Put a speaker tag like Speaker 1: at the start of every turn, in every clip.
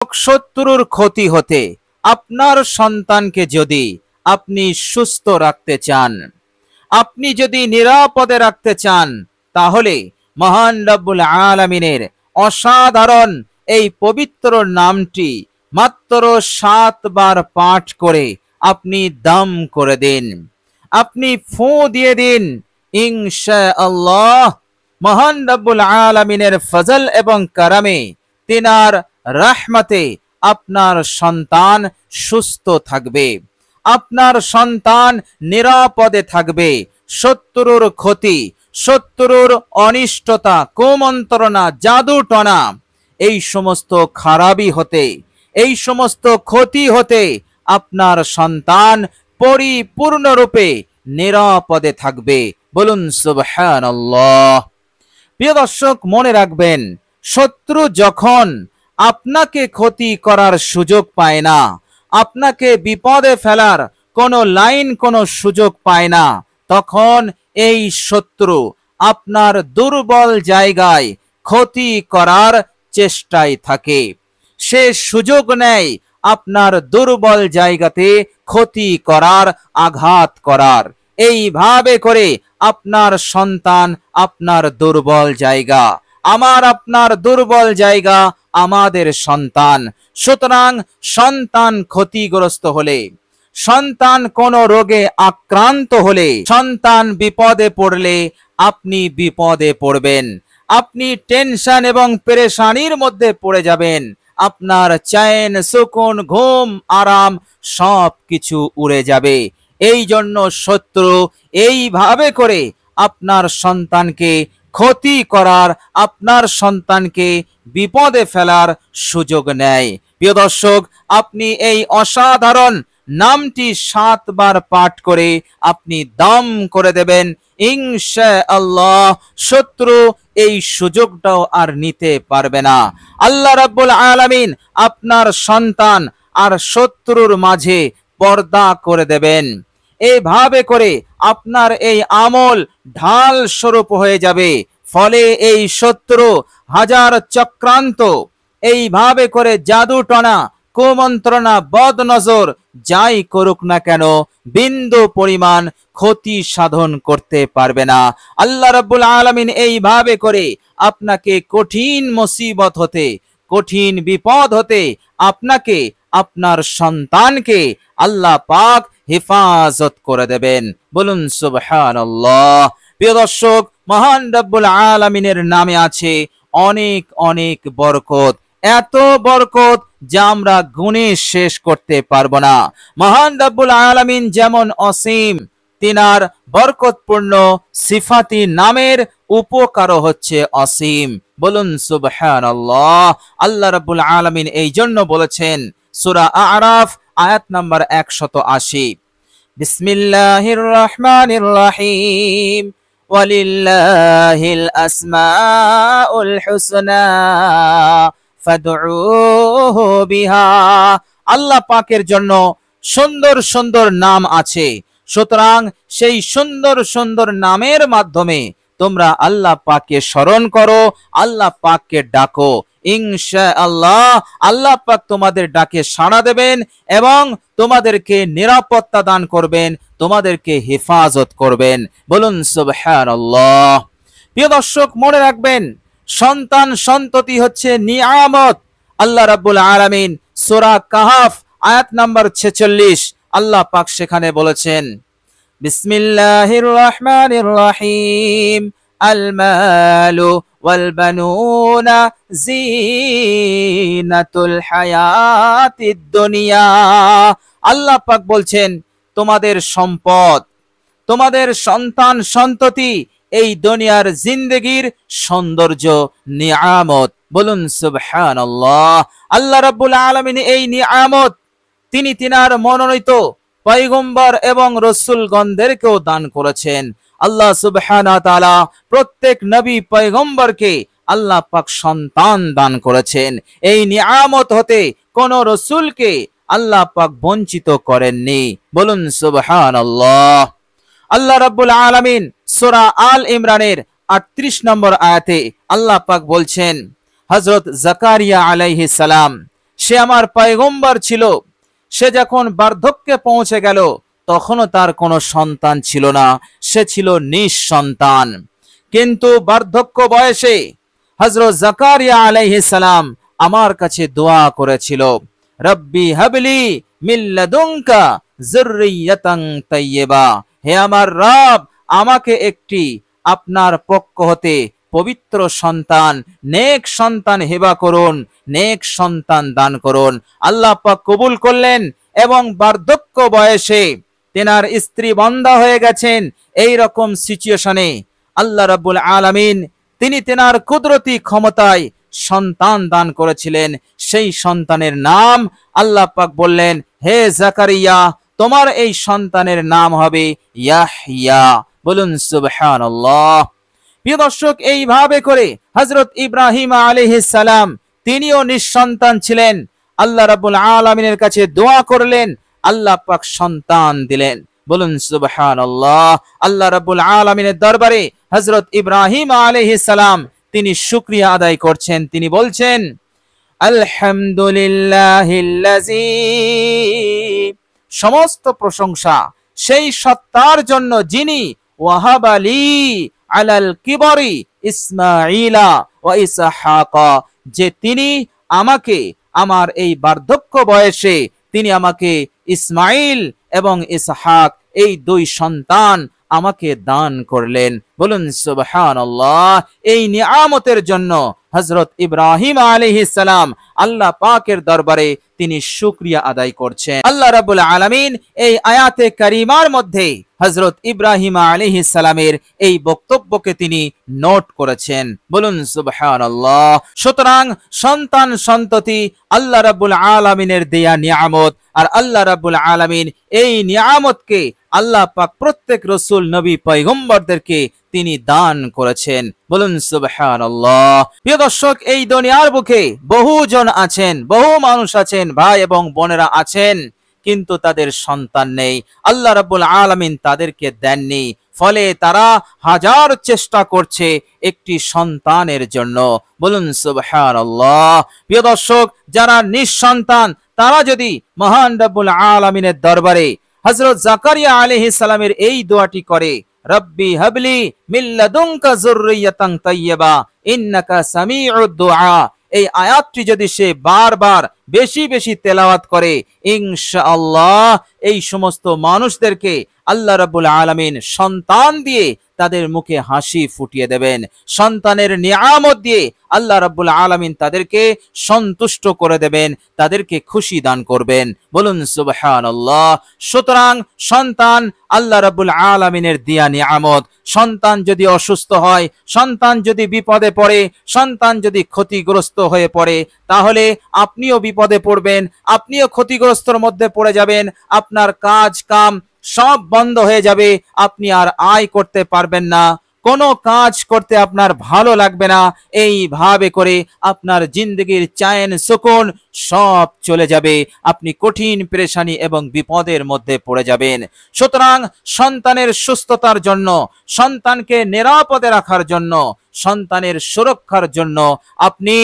Speaker 1: শত্রুর ক্ষতি হতে আপনার সন্তানকে যদি আপনি সুস্থ রাখতে চান, আপনি যদি নিরাপদে রাখতে চান, তাহলে মহান রব্বুল আলামিনের অসাধারণ এই পবিত্র নামটি মাত্র 7 বার পাঠ করে আপনি দাম করে দিন, আপনি ফু দিয়ে দিন। ইনশাআল্লাহ মহান রব্বুল আলামিনের ফজল এবং কারামে, তিনার রহমতে আপনার সন্তান সুস্থ থাকবে, আপনার সন্তান নিরাপদে থাকবে। শত্রুর ক্ষতি, শত্রুর অনিষ্টতা, কুমন্ত্রণা, জাদুটনা, এই সমস্ত খারাপি হতে, এই সমস্ত ক্ষতি হতে আপনার সন্তান পরিপূর্ণরূপে নিরাপদে থাকবে। বলুন সুবহানাল্লাহ। প্রিয় দর্শক, মনে রাখবেন, শত্রু যখন আপনাকে ক্ষতি করার সুযোগ পায় না, আপনাকে বিপদে ফেলার কোনো লাইন, কোনো সুযোগ পায় না, তখন এই শত্রু আপনার দুর্বল জায়গায় ক্ষতি করার চেষ্টায় থাকে। সে সুযোগ নেয় আপনার দুর্বল জায়গাতে ক্ষতি করার, আঘাত করার। এইভাবে করে আপনার সন্তান আপনার দুর্বল জায়গা, আমার আপনার দুর্বল জায়গা আমাদের সন্তান। সুতরাং সন্তান ক্ষতিগ্রস্ত হলে, সন্তান কোন রোগে আক্রান্ত হলে, সন্তান বিপদে পড়লে আপনি বিপদে পড়বেন, আপনি টেনশন এবং পেরেশানির মধ্যে পড়ে যাবেন। আপনার চैन, সুকুন, ঘুম, আরাম সব কিছু উড়ে যাবে। এই জন্য শত্রু এইভাবে করে আপনার সন্তানকে ক্ষতি করার, আপনার সন্তানকে বিপদে ফেলার সুযোগ নেয়। প্রিয় দর্শক, আপনি এই অসাধারণ নামটি 7 বার পাঠ করে আপনি দাম করে দেবেন। ইনশাআল্লাহ শত্রু এই সুযোগটাও আর নিতে পারবে না। আল্লাহ রাব্বুল আলামিন আপনার সন্তান আর শত্রুর মাঝে পর্দা করে দেবেন। এইভাবে করে আপনার এই আমল ঢাল স্বরূপ হয়ে যাবে। ফলে এই শত্রু হাজার চক্রান্ত, এইভাবে করে জাদুটনা, কুমন্ত্রণা, বদনজর যাই করুক না কেন, বিন্দু পরিমাণ ক্ষতি সাধন করতে পারবে না। আল্লাহ রাব্বুল আলামিন এইভাবে করে আপনাকে কঠিন মুসিবত হতে, কঠিন বিপদ হতে আপনাকে, আপনার সন্তানকে আল্লাহ পাক হেফাজত করে দেবেন। বলুন সুবহানাল্লাহ। প্রিয় দর্শক, মহান রব্বুল আলামিনের নামে আছে অনেক অনেক বরকত, এত বরকত যা আমরা গুণে শেষ করতে পারবো না। মহান রব্বুল আলামিন যেমন অসীম, তিনার বরকতপূর্ণ সিফাতি নামের উপকারও হচ্ছে অসীম। বলুন সুবহানাল্লাহ। আল্লাহ রাব্বুল আলামিন এই জন্য বলেছেন সূরা আ'রাফ আয়াত নাম্বার 180, বিসমিল্লাহির রহমানির রহিম, ওয়ালিল্লাহিল আসমাউল হুসনা ফাদউহু বিহা। আল্লাহ পাকের জন্য সুন্দর সুন্দর নাম আছে, সুতরাং সেই সুন্দর সুন্দর নামের মাধ্যমে তোমরা আল্লাহ পাককে স্মরণ করো, আল্লাহ পাককে ডাকো। ইনশাআল্লাহ আল্লাহ পাক তোমাদের ডাকে সাড়া দেবেন এবং তোমাদেরকে নিরাপত্তা দান করবেন, তোমাদেরকে হেফাজত করবেন। বলুন সুবহানাল্লাহ। প্রিয় দর্শক, মনে রাখবেন, সন্তান সন্ততি হচ্ছে নিয়ামত। আল্লাহ রাব্বুল আলামিন সূরা কাহাফ আয়াত নাম্বার 46 আল্লাহ পাক সেখানে বলেছেন, বিসমিল্লাহির রহমানির রহিম, আল মালু ওয়াল বানুনা জিনাতুল হায়াতিদ দুনিয়া। আল্লাহ পাক বলছেন, তোমাদের সম্পদ, তোমাদের সন্তান সন্ততি এই দুনিয়ার জিন্দেগির সৌন্দর্য, নিয়ামত। বলুন সুবহানাল্লাহ। আল্লাহ রাব্বুল আলামিন এই নিয়ামত তিনি তিনার মনোনীত পয়গম্বর এবং রাসূলগণদেরকেও দান করেছেন। আল্লাহ সুবহানাহু ওয়া তাআলা প্রত্যেক নবী পয়গম্বরকে আল্লাহ পাক সন্তান দান করেছেন। এই নিয়ামত হতে কোন রাসূলকে আল্লাহ পাক বঞ্চিত করেননি। বলুন সুবহানাল্লাহ। আল্লাহ রাব্বুল আলামিন সূরা আল ইমরানের 38 নম্বর আয়াতে আল্লাহ পাক বলছেন, হযরত জাকারিয়া আলাইহিস সালাম সে আমার পয়গম্বর ছিল। সে যখন বার্ধক্যে পৌঁছে গেল তখনও তার কোনো সন্তান ছিল না, সে ছিল নিঃসন্তান। কিন্তু বার্ধক্য বয়সে হযরত জাকারিয়া আলাইহিস সালাম আমার কাছে দোয়া করেছিল, রব্বি হাবলি মিন লাদুনকা যুররিয়াতান তাইয়্যিবা, হে আমার রব, আমাকে একটি আপনার পক্ষ হতে পবিত্র সন্তান, নেক সন্তান হেবা করুন, নেক সন্তান দান করুন। আল্লাহ পাক কবুল করলেন এবং বার্ধক্য বয়সে তেনার স্ত্রী বন্ধা হয়ে গেছেন। এই রকম সিচুয়েশনে আল্লাহ রাব্বুল আলামিন তিনি তেনার কুদরতি ক্ষমতায় সন্তান দান করেছিলেন। সেই সন্তানের নাম আল্লাহ পাক বললেন, হে জাকারিয়া, তোমার এই সন্তানের নাম হবে ইয়াহইয়া। বলুন সুবহানাল্লাহ। প্রিয় দর্শক, এইভাবে করে হযরত ইব্রাহিম আলাইহিস সালাম তিনিও নিঃসন্তান ছিলেন। আল্লাহ রাব্বুল আলামিনের কাছে দোয়া করলেন, আল্লাহ পাক সন্তান দিলেন। বলুন সুবহানাল্লাহ। আল্লাহ রাব্বুল আলামিনের দরবারে হযরত ইব্রাহিম আলাইহিস সালাম তিনি শুকরিয়া আদায় করছেন। তিনি বলছেন, আলহামদুলিল্লাহিল্লাযী, সমস্ত প্রশংসা সেই সত্তার জন্য যিনি ওয়াহাবালি আলাল কিবরি ইসমাঈলা ওয়া ইসহাকা, যে তিনি আমাকে আমার এই বার্ধক্য বয়সে তিনি আমাকে ইসমাইল এবং ইসহাক এই দুই সন্তান আমাকে দান করলেন। বলুন সুবহানাল্লাহ। এই নিয়ামতের জন্য হযরত ইব্রাহিম আলাইহিস সালাম আল্লাহ পাকের দরবারে তিনি শুকরিয়া আদায় করছেন। আল্লাহ রাব্বুল আলামিন এই আয়াতে কারিমার মধ্যে হযরত ইব্রাহিম আলাইহিস সালামের এই বক্তব্যকে তিনি নোট করেছেন। বলুন সুবহানাল্লাহ। সুতরাং সন্তান সন্ততি আল্লাহ রাব্বুল আলামিনের দেয়া নিয়ামত, আর আল্লাহ রাব্বুল আলামিন এই নিয়ামতকে আল্লাহ পাক প্রত্যেক রাসূল, নবী, পয়গম্বরদেরকে তিনি দান করেছেন। বলুন সুবহানাল্লাহ। প্রিয় দর্শক, এই দুনিয়ার বুকে বহুজন আছেন, বহু মানুষ আছেন, ভাই এবং বোনেরা আছেন, কিন্তু তাদের সন্তান নেই। আল্লাহ রাব্বুল আলামিন তাদেরকে দেননি, ফলে তারা হাজার চেষ্টা করছে একটি সন্তানের জন্য। বলুন সুবহানাল্লাহ। প্রিয় দর্শক, যারা নিঃসন্তান তারা যদি মহান রাব্বুল আলামিনের দরবারে হযরত জাকারিয়া আলাইহিস সালামের এই দোয়াটি করে, রব্বি হাবলি মিন লাদুনকা যুররিয়াতান তাইয়্যিবা ইন্নাকা সামিউদ দুআ, এই আয়াতটি যদি সে বারবার বেশি বেশি তেলাওয়াত করে, ইনশাআল্লাহ এই সমস্ত মানুষদেরকে আল্লাহ রাব্বুল আলামিন সন্তান দিয়ে তাদের মুখে হাসি ফুটিয়ে দেবেন। সন্তানের নিয়ামত দিয়ে আল্লাহ রাব্বুল আলামিন তাদেরকে সন্তুষ্ট করে দেবেন, তাদেরকে খুশি দান করবেন। বলুন সুবহানাল্লাহ। সুতরাং সন্তান আল্লাহ রাব্বুল আলামিনের দেয়া নিয়ামত। সন্তান যদি অসুস্থ হয়, সন্তান যদি বিপদে পড়ে, সন্তান যদি ক্ষতিগ্রস্ত হয়ে পড়ে, তাহলে আপনিও বিপদে পড়বেন, আপনিও ক্ষতিগ্রস্তর মধ্যে পড়ে যাবেন। আপনার কাজ কাম সব বন্ধ হয়ে যাবে, আপনি আর আয় করতে পারবেন না, কোনো কাজ করতে আপনার ভালো লাগবে না। এইভাবে করে আপনার জিন্দগির চैन সুকুন সব চলে যাবে, আপনি কঠিন পেরেশানি এবং বিপদের মধ্যে পড়ে যাবেন। সুতরাং সন্তানের সুস্থতার জন্য, সন্তানকে নিরাপদে রাখার জন্য, সন্তানের সুরক্ষার জন্য আপনি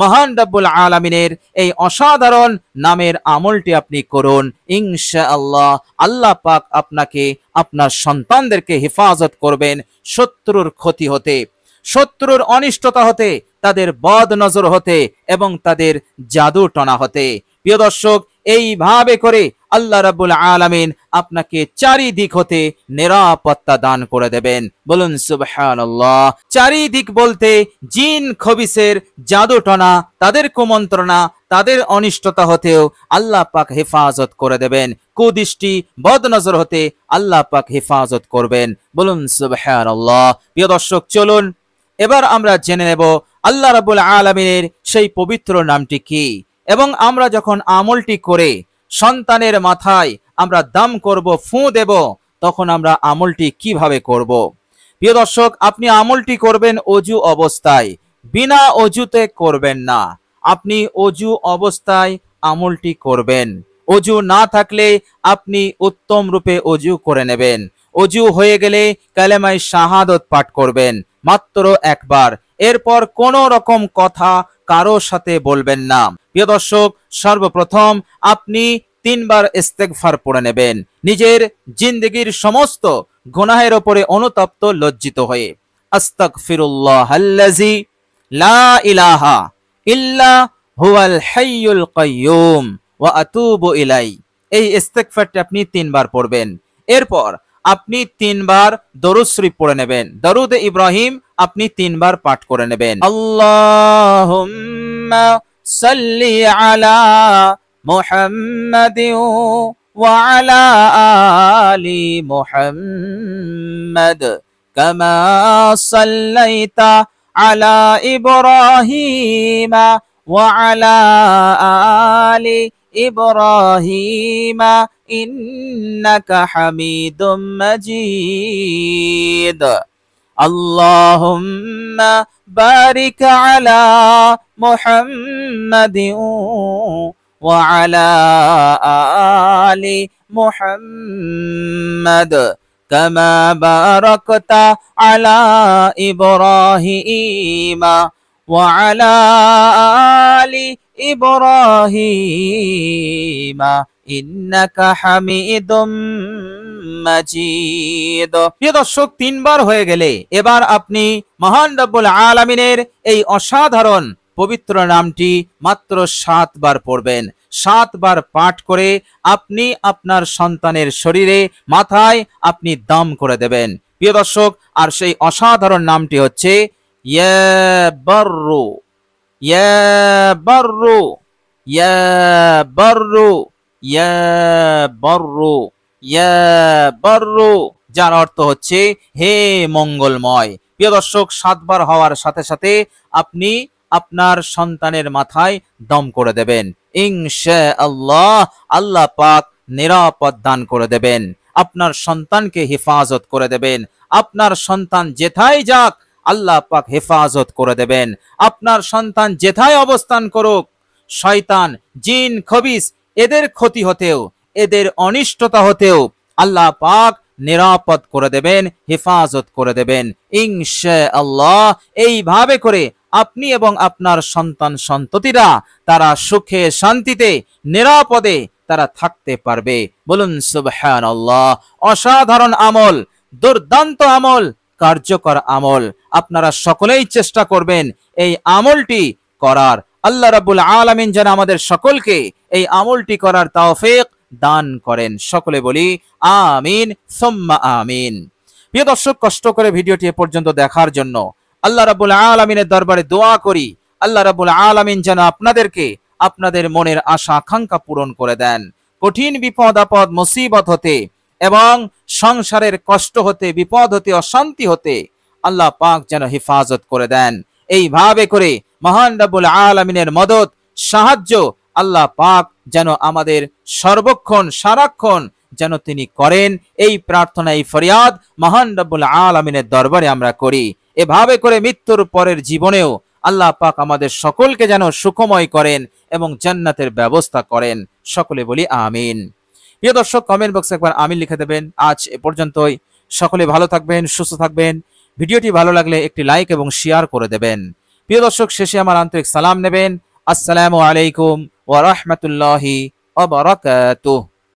Speaker 1: মহান রাব্বুল আলামিনের এই অসাধারণ নামের আমলটি আপনি করুন। ইনশাআল্লাহ আল্লাহ পাক আপনাকে, আপনার সন্তানদেরকে হেফাজত করবেন শত্রুর ক্ষতি হতে, শত্রুর অনিষ্টতা হতে, তাদের বদ নজর হতে এবং তাদের জাদু টনা হতে। প্রিয় দর্শক, এইভাবে করে আল্লাহ রাব্বুল আলামিন আপনাকে চারিদিক হতে নিরাপত্তা দান করে দেবেন। বলুন সুবহানাল্লাহ। চারিদিক বলতে জিন খবিসের জাদু টনা, তাদের কুমন্ত্রণা, তাদের অনিষ্টতা হতেও আল্লাহ পাক হেফাজত করে দেবেন। কুদৃষ্টি, বদনজর হতে আল্লাহ পাক হেফাজত করবেন। বলুন সুবহানাল্লাহ। প্রিয় দর্শক, চলুন এবার আমরা জেনে নেব আল্লাহ রাব্বুল আলামিনের সেই পবিত্র নামটি কি, এবং আমরা যখন আমলটি করে সন্তানের মাথায় আমরা দাম করব, ফু দেব, তখন আমরা আমলটি কিভাবে করব। প্রিয় দর্শক, আপনি আমলটি করবেন অজু অবস্থায়, বিনা অজুতে করবেন না। আপনি অজু অবস্থায় আমলটি করবেন। অজু না থাকলে আপনি উত্তম রূপে অজু করে নেবেন। অজু হয়ে গেলে কালেমায়ে শাহাদাত পাঠ করবেন মাত্র একবার। এরপর কোনো রকম কথা, কারো সাথে বলবেন না। প্রিয় দর্শক, সর্বপ্রথম আপনি 3 বার ইস্তেগফার পড়ে নেবেন, নিজের জিন্দেগির সমস্ত গুনাহের উপরে অনুতপ্ত লজ্জিত হয়ে। আস্তাগফিরুল্লাহাল্লাযী লা ইলাহা ইল্লা হুয়াল হাইয়ুল কাইয়্যুম ওয়া আতুবু ইলাই। এই ইস্তেগফারটি আপনি 3 বার পড়বেন। এরপর আপনি 3 বার দরুদ শরীফ পড়ে নেবেন। দরুদ ইব্রাহিম আপনি 3 বার পাঠ করে নেবেন। আল্লাহুম্মা সাল্লি আলা মুহাম্মাদিন ওয়া আলা আলি মুহাম্মাদ কামা সাল্লাইতা আলা ইব্রাহিমা ওয়া আলা আলি ইব্রাহিমা ইন্নাকা হামিদুম মাজিদ। আল্লাহুম্মা বারিক আলা মুহাম্মাদিন ওয়া আলা আলি মুহাম্মাদ কামা বারাকতা আলা ইব্রাহিমা ওয়া আলা আলি ইব্রাহিমা ইন্নাকা হামিদুম মাজিদ। প্রিয় দর্শক, 3 বার হয়ে গেলে এবার আপনি মহান রব্বুল আলামিনের এই অসাধারণ পবিত্র নামটি মাত্র 7 বার পড়বেন। 7 বার পাঠ করে আপনি আপনার সন্তানের শরীরে, মাথায় আপনি দাম করে দেবেন। প্রিয় দর্শক, আর সেই অসাধারণ নামটি হচ্ছে ইয়া বাররু, ইয়া বাররু, ইয়া বাররু, ইয়া বাররু, ইয়া বাররু, যার অর্থ হচ্ছে হে মঙ্গলময়। প্রিয় দর্শক, 7 বার হওয়ার সাথে সাথে আপনি আপনার সন্তানের মাথায় দম করে দেবেন। ইনশাআল্লাহ আল্লাহ পাক নিরাপদ দান করে দেবেন, আপনার সন্তানকে হেফাজত করে দেবেন। আপনার সন্তান যেথায় যাক আল্লাহ পাক হেফাজত করে দেবেন। আপনার সন্তান যেথায় অবস্থান করুক, শয়তান, জিন, খবিস এদের ক্ষতি হতেও, এদের অনিষ্টতা হতেও আল্লাহ পাক নিরাপদ করে দেবেন, হেফাজত করে দেবেন ইনশাআল্লাহ। এইভাবে করে আপনি এবং আপনার সন্তান সন্ততিরা তারা সুখে শান্তিতে নিরাপদে তারা থাকতে পারবে। বলুন সুবহানাল্লাহ। অসাধারণ আমল, দুর্দান্ত আমল, কার্যকর আমল। আপনারা সকলেই চেষ্টা করবেন এই আমলটি করার। আল্লাহ রাব্বুল আলামিন যেন আমাদের সকলকে এই আমলটি করার তৌফিক দান করেন। সকলে বলি আমিন সুম্মা আমিন। প্রিয় দর্শক, কষ্ট করে ভিডিওটি এ পর্যন্ত দেখার জন্য আল্লাহ রাব্বুল আলামিনের দরবারে দোয়া করি, আল্লাহ রাব্বুল আলামিন যেন আপনাদেরকে আপনাদের মনের আশা আকাঙ্ক্ষা পূরণ করে দেন। কঠিন বিপদ আপদ মুসিবত হতে এবং সংসারের কষ্ট হতে, বিপদ হতে, অশান্তি হতে আল্লাহ পাক যেন হেফাজত করে দেন। এইভাবে করে মহান রাব্বুল আলামিনের মদদ, সাহায্য আল্লাহ পাক যেন আমাদের সর্বক্ষণ সারাক্ষণ যেন তিনি করেন, এই প্রার্থনা, এই ফরিয়াদ মহান রাব্বুল আলামিনের দরবারে আমরা করি। এভাবে করে মৃত্যুর পরের জীবনেও আল্লাহ পাক আমাদের সকলকে যেন সুখময় করেন এবং জান্নাতের ব্যবস্থা করেন। সকলে বলি আমিন। প্রিয় দর্শক, কমেন্ট বক্সে একবার আমিন লিখে দেবেন। আজ এ পর্যন্তই। সকলে ভালো থাকবেন, সুস্থ থাকবেন। ভিডিওটি ভালো লাগলে একটি লাইক এবং শেয়ার করে দেবেন। প্রিয় দর্শক, শেষে আমার আন্তরিক সালাম নেবেন। আসসালামু আলাইকুম ওয়া রাহমাতুল্লাহি ওয়া বারাকাতুহু।